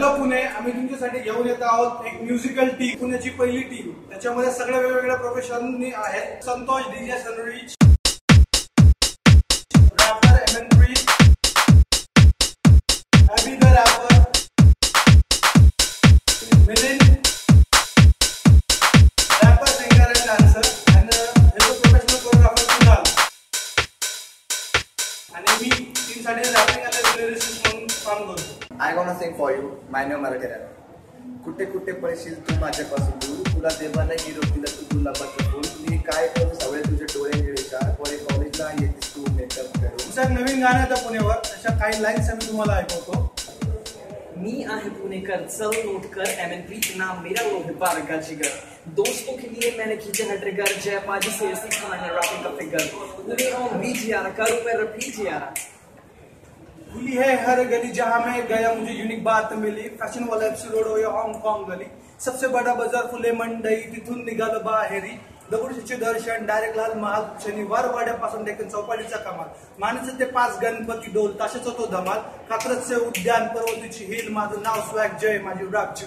Hello Pune, आम्ही तुमच्यासाठी घेऊन येत आहोत एक म्युझिकल टीम. पुण्याची पहिली टीम. त्याच्यामध्ये सगळ्या वेगवेगळ्या प्रोफेशननी आहेत. संतोष डीजे सनरिच, रॅपर एमएन3, अभी the wrapper, Milind, wrapper, singer and dancer, and hello professional choreographer Kunal. आणि मी टीमसाठी रॅपिंग आणि लिरिसिस्ट म्हणून काम करतो. I gonna sing for you, my name Marathi rap. कुठे कुठे पळशील तू माझ्यापासून दूर, तुला देवाला हिरो दिला तू गुलाबाचं फूल. मी काय करू सगळे तुझे डोळे निळेशा, कोणी कॉलेजला येतेस तू मेकअप करून. तुमचं नवीन गाणं येतं पुणेवर, त्याच्या काही लाईन्स आम्ही तुम्हाला ऐकवतो. मी आहे पुणेकर, चल नोट कर, एमएन3 नाम मेरा वो है बार का जिगर. दोस्तों के लिए मैंने खींचे है ट्रिगर, जय पाजी से सीखा है रैपिंग का फिगर. पुणे ऑन बीच यारा, करूं मैं रफीज यारा. खुली है हर गली जहां मैं गया मुझे यूनिक बात मिली. फॅशन वाला एफसी रोड हो या हाँगकाँग गली, सबसे बडा बाजार फुले मंडई, तिथून निघालं बाहेरी. दगडूशेठचे दर्शन, डायरेक्ट लाल महाल, शनिवार वाड्यापासून डेक्कन चौपाटीचा कमाल. मानाचे ते 5 गणपती डोल, ताशाचा तो धमाल. कात्रजचे उद्यान, पर्वतीची हिल, माझं नाव स्वॅग जय, माझी रॅपची